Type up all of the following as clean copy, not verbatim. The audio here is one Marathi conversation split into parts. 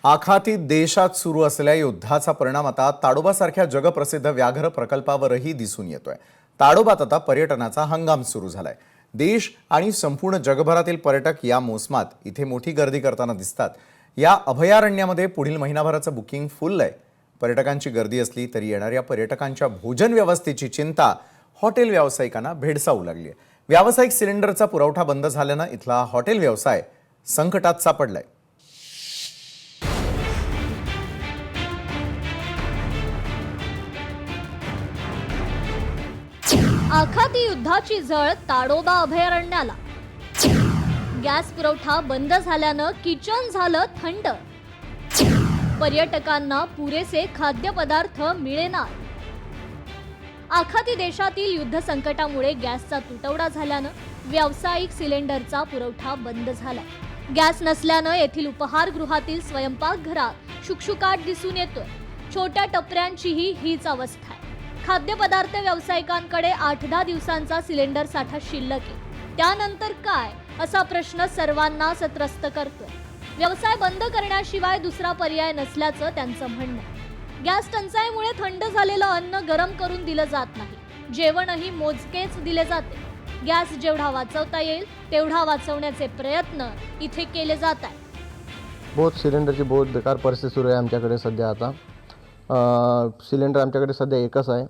आखाती देशात सुरू असलेल्या युद्धाचा परिणाम आता ताडोबासारख्या जगप्रसिद्ध व्याघ्र प्रकल्पावरही दिसून येतोय। ताडोबात आता पर्यटनाचा हंगाम सुरू झालाय। देश आणि संपूर्ण जगभरातील पर्यटक या मोसमात इथे मोठी गर्दी करताना दिसतात। या अभयारण्यामध्ये पुढील महिनाभराचं बुकिंग फुल आहे। पर्यटकांची गर्दी असली तरी येणाऱ्या पर्यटकांच्या भोजन व्यवस्थेची चिंता हॉटेल व्यावसायिकांना भेडसावू लागली आहे। व्यावसायिक सिलेंडरचा पुरवठा बंद झाल्यानं इथला हॉटेल व्यवसाय संकटात सापडलाय। आखाती युद्धाची झळ ताडोबा अभयारण्याला। गॅस पुरवठा बंद झाल्यानं किचन झालं थंड। पर्यटकांना पुरेसे खाद्यपदार्थ मिळेना। आखाती देशातील युद्ध संकटामुळे गॅसचा तुटवडा झाल्यानं व्यावसायिक सिलेंडरचा पुरवठा बंद झालाय। गॅस नसल्यानं येथील उपहारगृहातील स्वयंपाकघरात शुकशुकाट दिसून येतोय। छोट्या टपऱ्यांचीही हीच अवस्था आहे। खाद्यपदार्थ व्यावसायिकांकडे 8-10 दिवसांचा सिलेंडर साठा शिल्लक आहे। त्यानंतर काय असा प्रश्न सर्वांना त्रस्त करतोय। व्यवसाय बंद करण्याशिवाय दुसरा पर्याय नसल्याचं त्यांचं म्हणणं आहे। गॅस टंचाईमुळे थंड झालेलं अन्न गरम करून दिलं जात नाही। जेवणही मोजकेच दिले जाते। गॅस जेवढा वाचवता येईल तेवढा वाचवण्याचे प्रयत्न इथे केले जात आहेत। बहुत सिलेंडरची बहुत बेकार परिस्थिती सुरू आहे आमच्याकडे सध्या। आता सिलेंडर आमच्याकडे सध्या एकच आहे।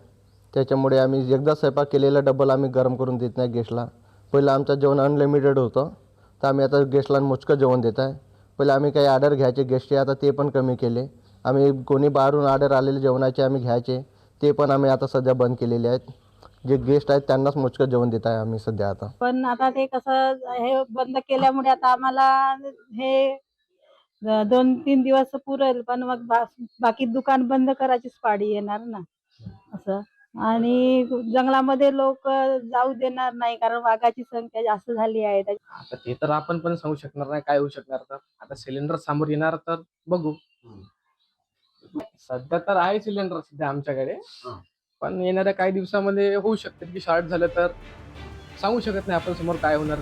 त्याच्यामुळे आम्ही एकदा स्वयंपाक केलेला डबल आम्ही गरम करून देत नाही गेस्टला। पहिलं आमचं जेवण अनलिमिटेड होतं, तर आम्ही आता गेस्टला मोजकं जेवण देत आहे। पहिले आम्ही काही ऑर्डर घ्यायचे गेस्टचे, आता ते पण कमी केले। आम्ही कोणी बाहेरून ऑर्डर आलेले जेवणाचे आम्ही घ्यायचे, ते पण आम्ही आता सध्या बंद केलेले आहेत। जे गेस्ट आहेत त्यांनाच मोजकं जेवण देत आहे आम्ही सध्या आता। पण आता ते कसं हे बंद केल्यामुळे आता आम्हाला हे 2-3 दिवस पुरेल, पण मग बाकी दुकान बंद करायचीच पाळी येणार ना असं। आणि जंगलामध्ये लोक जाऊ देणार नाही, कारण वाघाची संख्या जास्त झाली आहे। आता ते तर आपण पण सांगू शकणार नाही काय होऊ शकणार। तर आता सिलेंडर समोर येणार तर बघू। सध्या तर आहे सिलेंडर सध्या आमच्याकडे, पण येणाऱ्या काही दिवसामध्ये होऊ शकते की शॉर्ट झालं तर सांगू शकत नाही आपण समोर काय होणार।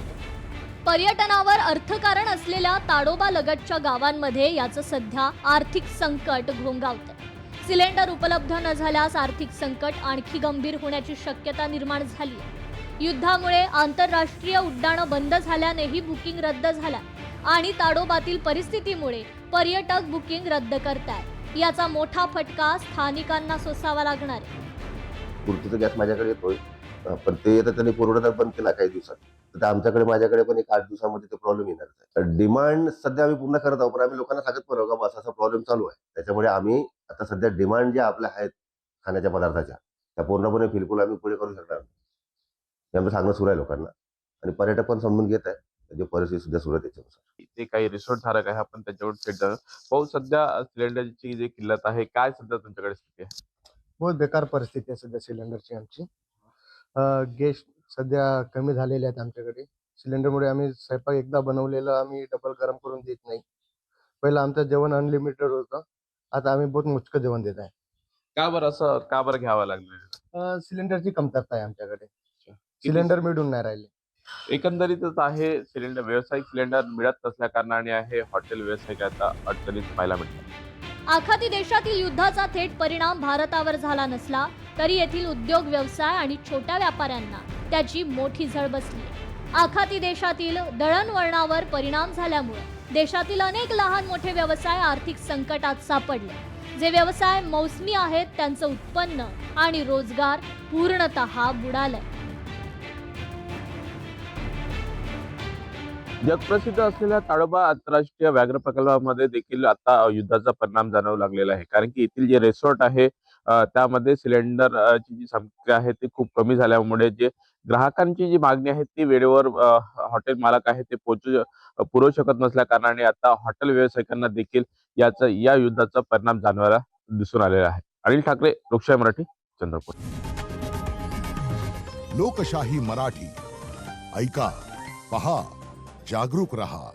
पर्यटनावर अर्थकारण असलेल्या ताडोबा लगतच्या गावांमध्ये याचं सध्या आर्थिक संकट घोंगावतंय। सिलेंडर उपलब्ध न झाल्यास आर्थिक संकट आणखी गंभीर होण्याची शक्यता निर्माण झाली आहे। युद्धामुळे आंतरराष्ट्रीय उड्डाणं बंद झाल्यानेही बुकिंग रद्द झालं आणि ताडोबातील परिस्थितीमुळे पर्यटक बुकिंग रद्द करतायत। याचा मोठा फटका स्थानिकांना सोसावा लागणार आहे। पुरतीचा गॅस माझ्याकडे येतोय, पण ते आता त्यांनी पुरवठा बंद केला काही दिवसात। तर आमच्याकडे माझ्याकडे पण 1-8 दिवसामध्ये ते प्रॉब्लेम येणार आहे। डिमांड सध्या आम्ही पूर्ण करत आहोत, पण आम्ही लोकांना सांगत पण का बस असा प्रॉब्लेम चालू आहे। त्याच्यामुळे आम्ही आता सध्या डिमांड ज्या आपल्या आहेत खाण्याच्या पदार्थाच्या, त्या पूर्णपणे बिलकुल आम्ही पुढे करू शकणार नाही, हे आमचं सांगणं सुरू आहे लोकांना। आणि पर्यटक पण समजून घेत आहे त्याची परिस्थिती सुद्धा सुरू आहे। त्याच्यानुसार जे काही रिसॉर्ट धारक आहे आपण त्याच्यावर थेट पाहू। सध्या सिलेंडरची जी किल्लत आहे, काय सध्या तुमच्याकडे स्थिती आहे? बहुत बेकार परिस्थिती आहे सध्या सिलेंडरची आमची। गेस्ट सध्या कमी झालेले आहेत आमच्याकडे। सिलेंडरमुळे आम्ही स्वयंपाक एकदा बनवलेलं आम्ही डबल गरम करून देत नाही। पहिलं आमचं जेवण अनलिमिटेड होतं, आता आम्ही बहुत मोजकं जेवण देत आहे। का बरं असं का बरं घ्यावं लागलं? सिलेंडरची कमतरता आहे आमच्याकडे। सिलेंडर मिळून नाही राहिले। एकंदरीतच आहे सिलेंडर व्यावसायिक सिलेंडर मिळत नसल्या कारणाने आहे हॉटेल व्यावसायिक आता अडचणीत पाहायला मिळतात। आखाती देशातील युद्धाचा थेट परिणाम भारतावर झाला नसला तरी येथील उद्योग व्यवसाय आणि छोट्या व्यापाऱ्यांना त्याची मोठी झळ बसली। आखाती देशातील दळणवळणावर परिणाम झाल्यामुळे देशातील अनेक लहान मोठे व्यवसाय आर्थिक संकटात सापडले। जे व्यवसाय मौसमी आहेत त्यांचं उत्पन्न आणि रोजगार पूर्णतः बुडालंय। जगप्रसिद्ध असलेल्या ताडोबा आंतरराष्ट्रीय व्याघ्र प्रकल्पामध्ये देखील आता युद्धाचा परिणाम जाणवू लागलेला आहे। कारण की येथील जे रिसॉर्ट आहे त्यामध्ये सिलेंडरची जी संख्या आहे ती खूप कमी झाल्यामुळे जे ग्राहकांची जी मागणी आहे ती वेळेवर हॉटेल मालक आहे ते पुरवू शकत नसल्या कारणाने आता हॉटेल व्यावसायिकांना देखील या युद्धाचा परिणाम जाणवायला दिसून आलेला आहे। अनिल ठाकरे, लोकशाही मराठी, चंद्रपूर। लोकशाही मराठी ऐका, पहा, जागरूक रहा।